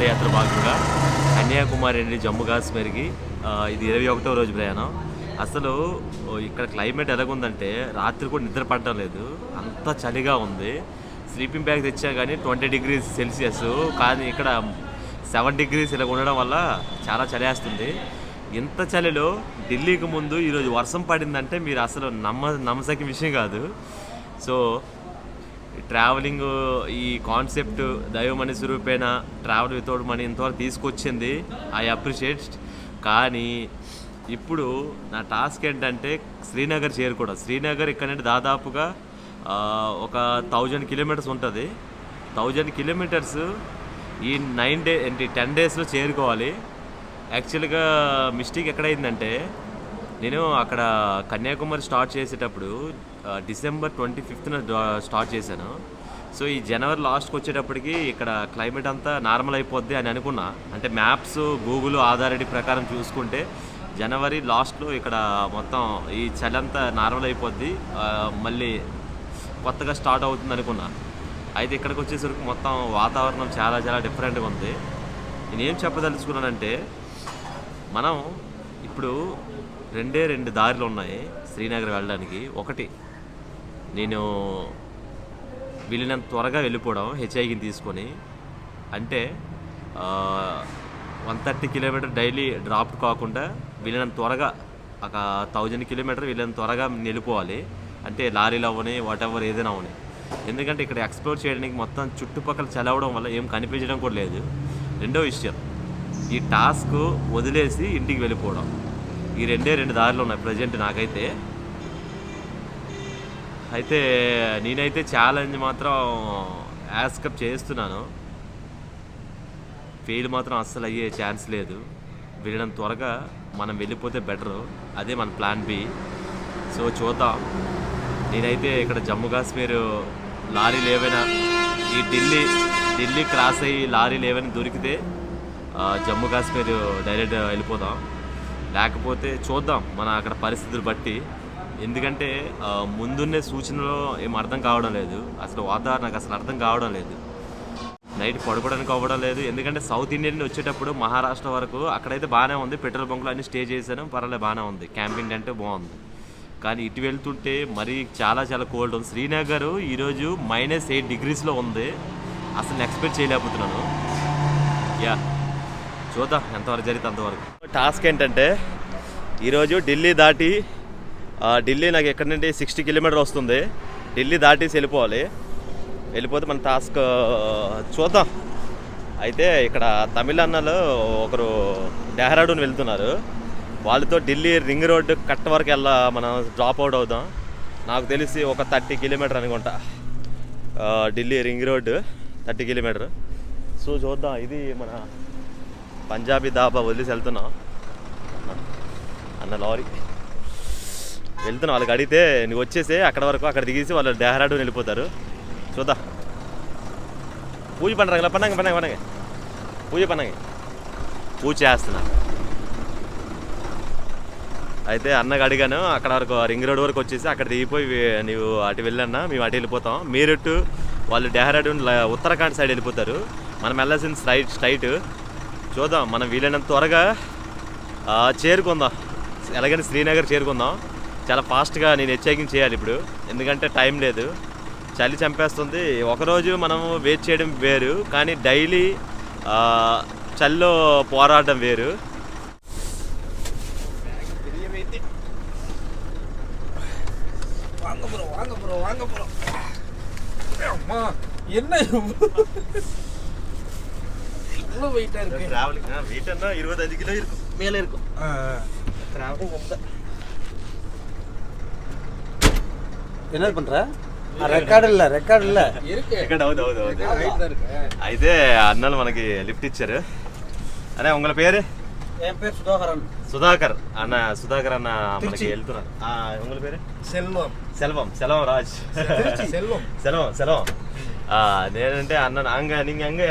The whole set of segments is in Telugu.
దండయాత్ర భాగంగా కన్యాకుమారి నుండి జమ్మూ కాశ్మీర్కి ఇది 21వ రోజు ప్రయాణం. అసలు ఇక్కడ క్లైమేట్ ఎలాగుందంటే రాత్రి కూడా నిద్ర పడడం లేదు, అంత చలిగా ఉంది. స్లీపింగ్ బ్యాగ్ తెచ్చా కానీ 20 degrees సెల్సియస్, కానీ ఇక్కడ 7 degrees ఇలా ఉండడం వల్ల చాలా చలేస్తుంది. ఇంత చలిలో ఢిల్లీకి ముందు ఈరోజు వర్షం పడిందంటే మీరు అసలు నమ్మసకి విషయం కాదు. సో ట్రావెలింగ్ ఈ కాన్సెప్ట్ దైవమని స్వరూపేణ ట్రావెల్ వితౌట్ మనీ ఇంతవరకు తీసుకొచ్చింది, ఐ అప్రిషియేట్. కానీ ఇప్పుడు నా టాస్క్ ఏంటంటే శ్రీనగర్ చేరుకోవడం. శ్రీనగర్ ఇక్కడ నుండి దాదాపుగా ఒక 1000 kilometers ఉంటుంది. 1000 kilometers ఈ 10 daysలో చేరుకోవాలి. యాక్చువల్గా మిస్టేక్ ఎక్కడైందంటే నేను అక్కడ కన్యాకుమారి స్టార్ట్ చేసేటప్పుడు December 25th స్టార్ట్ చేశాను. సో ఈ జనవరి లాస్ట్కి వచ్చేటప్పటికి ఇక్కడ క్లైమేట్ అంతా నార్మల్ అయిపోద్ది అని అనుకున్నా. అంటే మ్యాప్స్ గూగుల్ ఆధారిటీ ప్రకారం చూసుకుంటే జనవరి లాస్ట్లో ఇక్కడ మొత్తం ఈ చలి అంతా నార్మల్ అయిపోద్ది, మళ్ళీ కొత్తగా స్టార్ట్ అవుతుంది అనుకున్నా. అయితే ఇక్కడికి వచ్చేసరికి మొత్తం వాతావరణం చాలా చాలా డిఫరెంట్గా ఉంది. నేనేం చెప్పదలుచుకున్నానంటే మనం ఇప్పుడు 2 దారులు ఉన్నాయి శ్రీనగర్ వెళ్ళడానికి. ఒకటి, నేను వీళ్ళనంత త్వరగా వెళ్ళిపోవడం హెచ్ఐకిని తీసుకొని, అంటే 130 kilometers డైలీ డ్రాప్ కాకుండా వీళ్ళనంత త్వరగా ఒక 1000 kilometers వీళ్ళని త్వరగా వెళ్ళిపోవాలి. అంటే లారీలు అవ్వని వాటెవర్ ఏదైనా అవని. ఎందుకంటే ఇక్కడ ఎక్స్ప్లోర్ చేయడానికి మొత్తం చుట్టుపక్కల చలవడం వల్ల ఏం కనిపించడం కూడా లేదు. రెండో విషయం, ఈ టాస్క్ వదిలేసి ఇంటికి వెళ్ళిపోవడం. ఈ 2 దారులు ఉన్నాయి ప్రజెంట్ నాకైతే. అయితే నేనైతే ఛాలెంజ్ మాత్రం యాక్సెప్ట్ చేస్తున్నాను. ఫెయిల్ మాత్రం అస్సలు అయ్యే ఛాన్స్ లేదు. వెళ్ళడం త్వరగా మనం వెళ్ళిపోతే బెటరు, అదే మన ప్లాన్ బి. సో చూద్దాం. నేనైతే ఇక్కడ జమ్మూ కాశ్మీర్ లారీలు ఏవైనా ఈ ఢిల్లీ క్రాస్ అయ్యి లారీలు ఏవైనా దొరికితే జమ్మూ కాశ్మీర్ డైరెక్ట్ వెళ్ళిపోదాం. లేకపోతే చూద్దాం మన అక్కడ పరిస్థితులు బట్టి. ఎందుకంటే ముందున్నే సూచనలో ఏం అర్థం కావడం లేదు, అసలు వాతావరణం నాకు అసలు అర్థం కావడం లేదు. నైట్ పడుకోవడానికి అవ్వడం లేదు. ఎందుకంటే సౌత్ ఇండియన్ వచ్చేటప్పుడు మహారాష్ట్ర వరకు అక్కడైతే బాగానే ఉంది, పెట్రోల్ బంకులు అన్నీ స్టే చేశాను, పర్వాలేదు బాగానే ఉంది, క్యాంపింగ్ అంటే బాగుంది. కానీ ఇటు వెళ్తుంటే మరీ చాలా చాలా కోల్డ్ ఉంది. శ్రీనగర్ ఈరోజు -8 degrees ఉంది. అసలు ఎక్స్పెక్ట్ చేయలేకపోతున్నాను. యా, చూద్దాం ఎంతవరకు జరిగితే అంతవరకు. టాస్క్ ఏంటంటే ఈరోజు ఢిల్లీ దాటి, ఢిల్లీ నాకు ఎక్కడి నుండి 60 kilometers వస్తుంది, ఢిల్లీ దాటేసి వెళ్ళిపోతే మన టాస్క్ చూద్దాం. అయితే ఇక్కడ తమిళ అన్నలు ఒకరు డెహ్రాడూన్ వెళ్తున్నారు, వాళ్ళతో ఢిల్లీ రింగ్ రోడ్ కట్ వరకు మనం డ్రాప్ అవుట్ అవుదాం. నాకు తెలిసి ఒక 30 kilometers అనుకుంటా Delhi ring road, 30 kilometers. So చూద్దాం. ఇది మన పంజాబీ దాబా వదిలేసి వెళ్తున్నాం. అన్న లారీ వెళ్తున్నాం. వాళ్ళకి అడిగితే నువ్వు వచ్చేసి అక్కడ వరకు, అక్కడ దిగేసి వాళ్ళు డెహ్రాడూన్ వెళ్ళిపోతారు. చూద్దాం. పూజ పండగ పూజ చేస్తున్నా. అయితే అన్నగా అడిగాను, అక్కడ వరకు రింగ్ రోడ్ వరకు వచ్చేసి అక్కడ దిగిపోయి నువ్వు అటు వెళ్ళన్నా, మేము అటు వెళ్ళిపోతాం. మీరట్ వాళ్ళు డెహ్రాడూన్ ఉత్తరాఖండ్ సైడ్ వెళ్ళిపోతారు, మనం వెళ్ళాల్సింది స్ట్రైట్. చూద్దాం, మనం వీలైనంత త్వరగా చేరుకుందాం. ఎలాగైనా శ్రీనగర్ చేరుకుందాం. చాలా ఫాస్ట్గా నేను హెచ్ఐకింగ్ చేయాలి ఇప్పుడు, ఎందుకంటే టైం లేదు, చలి చంపేస్తుంది. ఒకరోజు మనం వెయిట్ చేయడం వేరు, కానీ డైలీ చలిలో పోరాడడం వేరు. வெயிட் 25 கிலோ இருக்கும், மேலே இருக்கும். என்ன பண்ற? రికార్డ్ இல்ல అయితే అన్నలు మనకి లిఫ్ట్ ఇచ్చారు. అరే ఉంగళ పేరు? என் பேர் சுதாகர் అన్న. సుధాకర్ అన్న మనకి వెళ్తున్నారు. ఉంగళ పేరు? செல்வம் ராஜ். செல்வம். నేనంటే అన్న நீங்க அங்க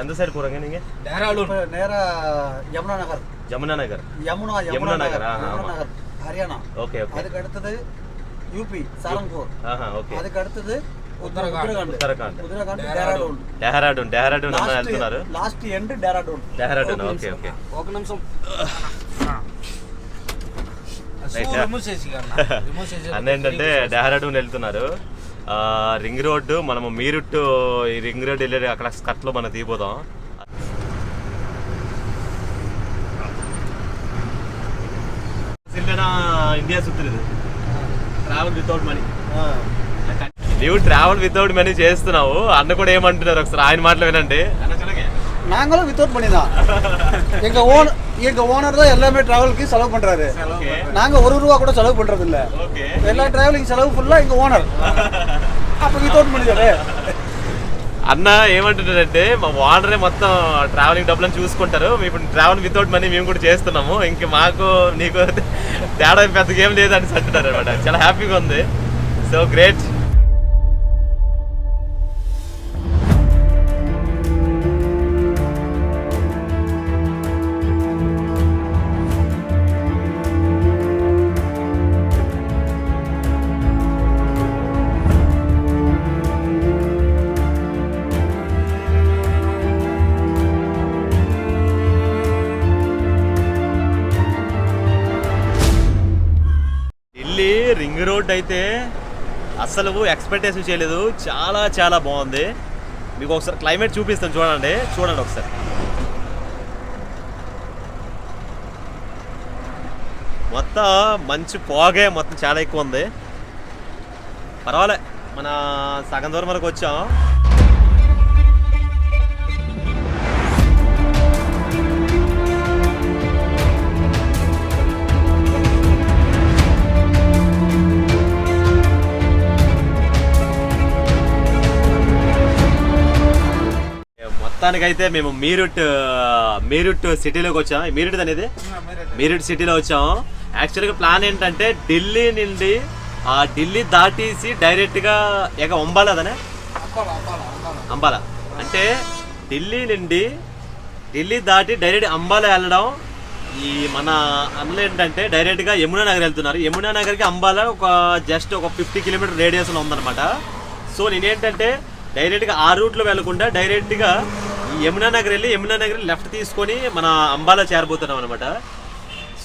எந்த சைடு போறீங்க நீங்க? டேராடூன் நேரா யமுனா நகர் ஹரியானா. ஓகே. அதுக்கு அடுத்தது யூபி சாரன்பூர். ஓகே. அதுக்கு அடுத்தது ఉత్తరాఖండ్ ఉత్తరాఖండ్, డెహ్రాడూన్ డెహ్రాడూన్ అన్న వెళ్తున్నారు. Last end Dehradun. Okay okay. ఒక నిమిషం అన్న ఏంటంటే డెహ్రాడూన్ వెళ్తున్నారు. రింగ్ రోడ్డు మనము మీరుట్ ఈ రింగ్ రోడ్ వెళ్ళి అక్కడ స్కట్లో మనం తీపోదాం. ఇండియా సుత్తలేదు ట్రావెల్ వితౌట్ మనీ. నువ్వు ట్రావెల్ వితౌట్ మనీ చేస్తున్నావు. అన్న కూడా ఏమంటున్నారు ఒకసారి ఆయన మాటలు வினண்டு. நாங்களும் வித்தவுட் மணி தான். எங்க ஓனர் தான் எல்லாமே டிராவலுக்கு செலவு பண்றாரு. நாங்க ₹1 கூட செலவு பண்றது இல்ல. எல்லா டிராவலிங் செலவு ஃபுல்லா எங்க ஓனர். அப்ப வித்தவுட் మనీ தானே. అన్న ఏమంటున్నారంటే మా ఓనరే మొత్తం ట్రావెలింగ్ డబ్బులను చూసుకుంటారు. ఇప్పుడు ట్రావెల్ వితౌట్ మనీ మేము కూడా చేస్తున్నాము. ఇంక మాకు నీకు తేడా పెద్దగా ఏం లేదని అంటున్నారు అనమాట. చాలా హ్యాపీగా ఉంది. So great. రింగ్ రోడ్ అయితే అసలు ఎక్స్పెక్టేషన్ చేయలేదు. చాలా చాలా బాగుంది. మీకు ఒకసారి క్లైమేట్ చూపిస్తాను చూడండి ఒకసారి. మొత్తం మంచి పోగే మొత్తం చాలా ఎక్కువ ఉంది. పర్వాలే మన సగం దూరం వరకు వచ్చాం. మొత్తానికైతే మేము మీరుట్ సిటీలోకి వచ్చాం. మీరుట్ అనేది మీరుట్ సిటీలో వచ్చాం. యాక్చువల్గా ప్లాన్ ఏంటంటే ఢిల్లీ దాటేసి డైరెక్ట్గా అంబాలాదనే అంబాలా అంటే ఢిల్లీ దాటి డైరెక్ట్ అంబాలా వెళ్ళడం. ఈ మన అన్నలు ఏంటంటే డైరెక్ట్గా యమునా నగర్ వెళ్తున్నారు. యమునా నగర్కి అంబాలా జస్ట్ ఒక 50 కిలోమీటర్ రేడియస్లో ఉందన్నమాట. సో నేనేంటంటే డైరెక్ట్గా ఆ రూట్లో వెళ్లకుండా డైరెక్ట్గా ఈ యమునా నగర్ లెఫ్ట్ తీసుకొని మన అంబాలా చేరబోతున్నాం అనమాట.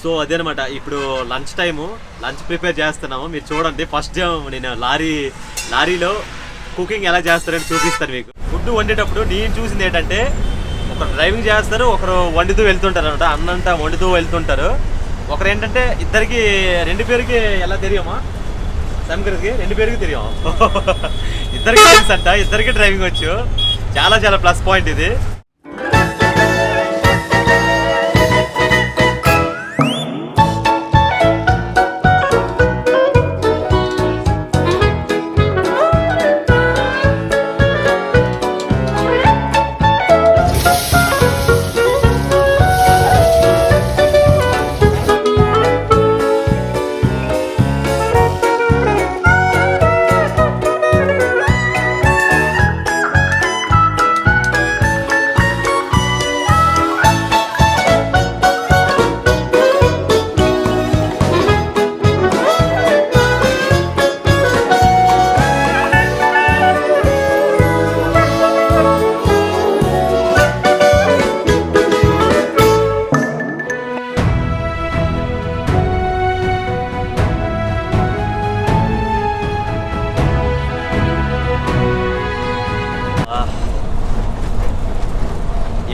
సో అదేనమాట. ఇప్పుడు లంచ్ ప్రిపేర్ చేస్తున్నాము. మీరు చూడండి. ఫస్ట్ నేను లారీలో కుకింగ్ ఎలా చేస్తారని చూపిస్తాను మీకు. ఫుడ్ వండేటప్పుడు నేను చూసింది ఏంటంటే ఒకరు డ్రైవింగ్ చేస్తారు, ఒకరు వండుతూ వెళ్తుంటారు అనమాట. అన్నంతా వండుతూ వెళ్తుంటారు. ఒకరు ఏంటంటే ఇద్దరికి 2 పేరుకి ఎలా తెలియమా సమీకర్కి 2 పేరుకి తెలియం. ఇద్దరికి తెలుసు అంట. ఇద్దరికి డ్రైవింగ్ వచ్చు. చాలా చాలా ప్లస్ పాయింట్ ఇది.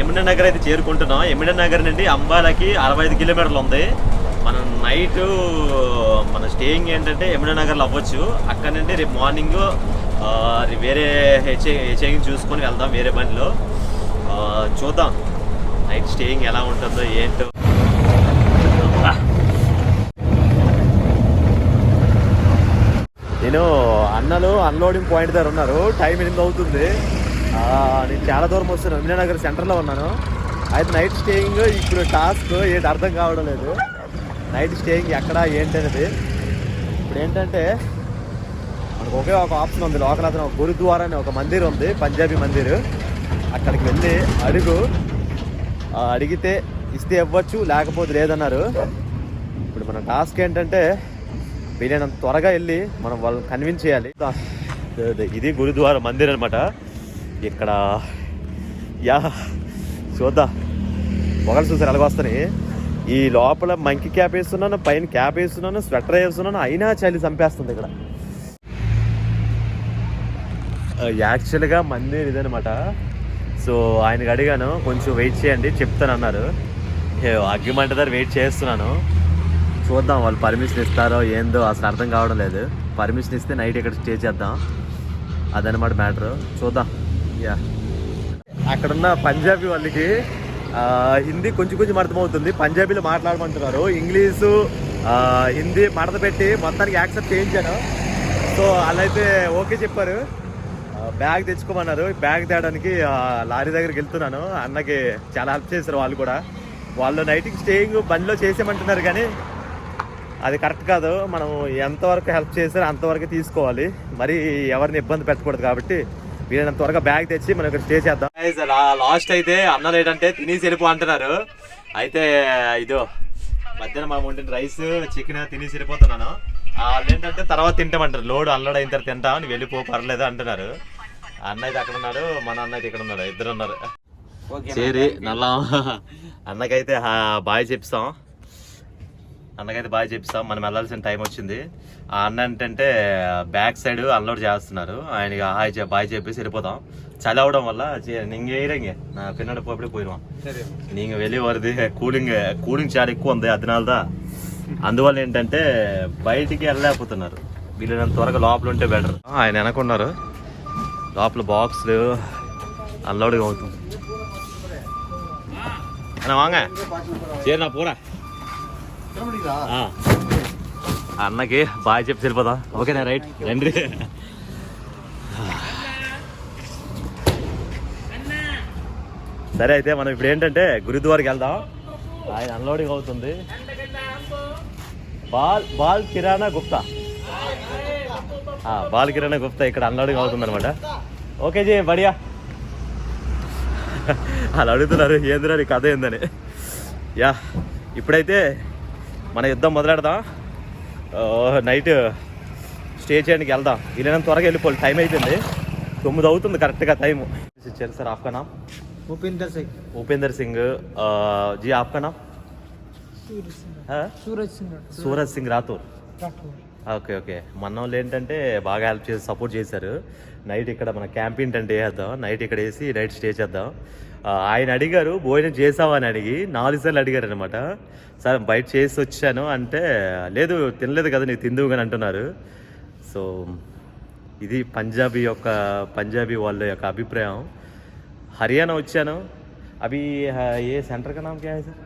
యమునా నగర్ అయితే చేరుకుంటున్నాం. యమునా నగర్ నుండి అంబాలాకి 65 కిలోమీటర్లు ఉంది. మనం నైట్ మన స్టేయింగ్ ఏంటంటే యమునా నగర్లో అవ్వచ్చు. అక్కడ నుండి రేపు మార్నింగ్ వేరే హెచ్ఐని చూసుకొని వెళ్దాం వేరే బండిలో. చూద్దాం నైట్ స్టేయింగ్ ఎలా ఉంటుందో ఏంటో. నేను అన్నలు అన్లోడింగ్ పాయింట్ దగ్గర ఉన్నారు. టైం 8 అవుతుంది. నేను చాలా దూరం వస్తున్నాను. యమునా నగర్ సెంటర్లో ఉన్నాను. అయితే నైట్ స్టేయింగ్ ఇప్పుడు టాస్క్ ఏంటి అర్థం కావడం లేదు. నైట్ స్టేయింగ్ ఎక్కడ ఏంటి అనేది. ఇప్పుడు ఏంటంటే మనకు ఒకే ఒక ఆప్షన్ ఉంది. లోకల్ అతను గురుద్వారా అని ఒక మందిర్ ఉంది, పంజాబీ మందిర్. అక్కడికి వెళ్ళి అడిగితే ఇస్తే ఇవ్వచ్చు, లేకపోతే లేదన్నారు. ఇప్పుడు మన టాస్క్ ఏంటంటే వీలైనంత త్వరగా వెళ్ళి మనం వాళ్ళని కన్విన్స్ చేయాలి. ఇది గురుద్వారా మందిర్ అనమాట. ఇక్కడ యా చూద్దాం మొగలు చూసారు ఎలాగ వస్తాయి. ఈ లోపల మంకీ క్యాప్ వేస్తున్నాను, పైన క్యాప్ వేస్తున్నాను, స్వెటర్ వేస్తున్నాను, అయినా చలి చంపేస్తుంది ఇక్కడ. యాక్చువల్గా మందిర్ ఇదనమాట. సో ఆయనకి అడిగాను కొంచెం వెయిట్ చేయండి చెప్తాను అన్నారు. అగ్గిమంట దగ్గర వెయిట్ చేస్తున్నాను. చూద్దాం వాళ్ళు పర్మిషన్ ఇస్తారో ఏందో అసలు అర్థం కావడం లేదు. పర్మిషన్ ఇస్తే నైట్ ఇక్కడ స్టే చేద్దాం, అదనమాట మ్యాటర్. చూద్దాం. యా అక్కడున్న పంజాబీ వాళ్ళకి హిందీ కొంచెం కొంచెం అర్థమవుతుంది, పంజాబీలో మాట్లాడమంటున్నారు. ఇంగ్లీషు హిందీ మడత పెట్టి మొత్తానికి యాక్సెప్ట్ చేయించాను. సో వాళ్ళైతే ఓకే చెప్పారు. బ్యాగ్ తెచ్చుకోమన్నారు. బ్యాగ్ తేయడానికి లారీ దగ్గరికి వెళ్తున్నాను. అన్నకి చాలా హెల్ప్ చేశారు వాళ్ళు కూడా. వాళ్ళు నైట్కి స్టేయింగ్ బండిలో చేసేయమంటున్నారు, కానీ అది కరెక్ట్ కాదు. మనం ఎంతవరకు హెల్ప్ చేస్తారో అంతవరకు తీసుకోవాలి, మరి ఎవరిని ఇబ్బంది పెట్టకూడదు. కాబట్టి వీళ్ళని త్వరగా బ్యాగ్ తెచ్చి మనం ఇక్కడ స్టే చేద్దాం. లాస్ట్ అయితే అన్నలు ఏంటంటే తినేసి వెళ్ళిపో అంటున్నారు. అయితే ఇదో మధ్యాహ్నం మనం వండిన రైస్ చికెన్ తినేసి వెళ్ళిపోతున్నాను. వాళ్ళు ఏంటంటే తర్వాత తింటామంటారు, లోడ్ అన్లోడ్ అయిన తర్వాత తింటాం, నువ్వు వెళ్ళిపో పర్లేదు అంటున్నారు. అన్న అయితే అక్కడ ఉన్నాడు, మన అన్న అయితే ఇక్కడ ఉన్నాడు, ఇద్దరు ఉన్నారు. సరే నల్లా అన్నకైతే బాయ్ చెప్తాం. మనం వెళ్ళాల్సిన టైం వచ్చింది. ఆ అన్న ఏంటంటే బ్యాక్ సైడ్ అన్లోడ్ చేస్తున్నారు. ఆయనకి హాయ్ బాయ్ చెప్పేసి వెళ్ళిపోతాం. చలి అవడం వల్ల நீங்க ஏறீங்க நான் பின்னாடி போய் போயிடுவான். நீங்க வெளியே வருது కూలింగ్ చాలా ఎక్కువ ఉంది, అదినాలదా. అందువల్ల ఏంటంటే బయటికి వెళ్ళలేకపోతున్నారు. వీళ్ళని త్వరగా లోపల ఉంటే బెటర్. ఆయన వెనకున్నారు, లోపల బాక్స్లు అన్లోడింగ్ అవుతుంది. అన్న వాంగ చేరినా పోరా. అన్నకి బాయ్ చెప్పి వెళ్ళిపోదాం. ఓకేనా, రైట్ రండి. సరే అయితే మనం ఇప్పుడు ఏంటంటే గురుద్వారాకి వెళ్దాం. ఆయన అన్లోడింగ్ అవుతుంది. బాల్ కిరాణా గుప్తా ఇక్కడ అన్లోడింగ్ అవుతుంది అనమాట. ఓకే జీ బడియా. వాళ్ళు అడుగుతున్నారు ఏందిరా నీ కథ ఏందని. యా ఇప్పుడైతే మన యుద్ధం మొదలెడదాం. నైట్ స్టే చేయడానికి వెళ్దాం. వీళ్ళైనా త్వరగా వెళ్ళిపోవాలి, టైం అయిపోయింది. 9 అవుతుంది కరెక్ట్గా టైము. ఇచ్చారు సార్. ఆప్కా నామ్? भूपेंद्र सिंह जी. आपका नाम? सूरज सिंह राठौर. Okay okay. మన వాళ్ళు ఏంటంటే బాగా హెల్ప్ చేసి సపోర్ట్ చేశారు. నైట్ ఇక్కడ మన క్యాంపింగ్ అంటే వేద్దాం, నైట్ ఇక్కడ వేసి నైట్ స్టే చేద్దాం. ఆయన అడిగారు భోజనం చేసావా అని అడిగి 4 సార్లు అడిగారు అనమాట. సార్ బయట చేసి వచ్చాను అంటే, లేదు తినలేదు కదా నీకు తిందువు కానీ అంటున్నారు. సో ఇది పంజాబీ వాళ్ళ యొక్క అభిప్రాయం. హర్యానా వచ్చాను. అవి ఏ సెంటర్ కా నామ్ క్యా హై సార్?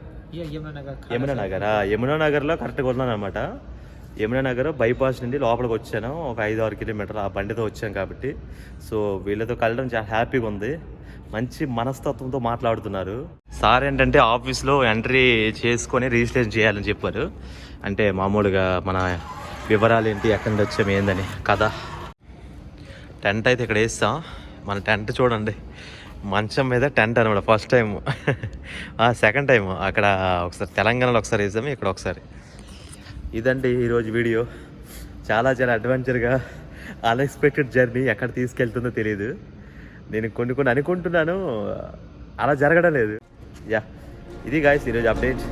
యమునా నగర్లో కరెక్ట్గా ఉన్నాను అనమాట. యమునా నగర్ బైపాస్ నుండి లోపలికి వచ్చాను. ఒక 5-6 కిలోమీటర్లు ఆ బండితో వచ్చాను కాబట్టి. సో వీళ్ళతో కలవడం చాలా హ్యాపీగా ఉంది. మంచి మనస్తత్వంతో మాట్లాడుతున్నారు. సార్ ఏంటంటే ఆఫీస్లో ఎంట్రీ చేసుకొని రిజిస్ట్రేషన్ చేయాలని చెప్పారు. అంటే మామూలుగా మన వివరాలు ఏంటి, ఎక్కడి నుండి వచ్చాము ఏందని కదా. టెంట్ అయితే ఇక్కడ వేస్తాం. మన టెంట్ చూడండి, మంచం మీద టెంట్ అనమాట. ఫస్ట్ టైం, సెకండ్ టైం అక్కడ ఒకసారి తెలంగాణలో ఒకసారి వేసాము, ఇక్కడ ఒకసారి. ఇదండి ఈరోజు వీడియో. చాలా అడ్వెంచర్గా అన్ఎక్స్పెక్టెడ్ జర్నీ. ఎక్కడ తీసుకెళ్తుందో తెలియదు. నేను కొన్ని అనుకుంటున్నాను, అలా జరగడం లేదు. యా ఇది గాయ్స్ ఈరోజు అప్డేట్.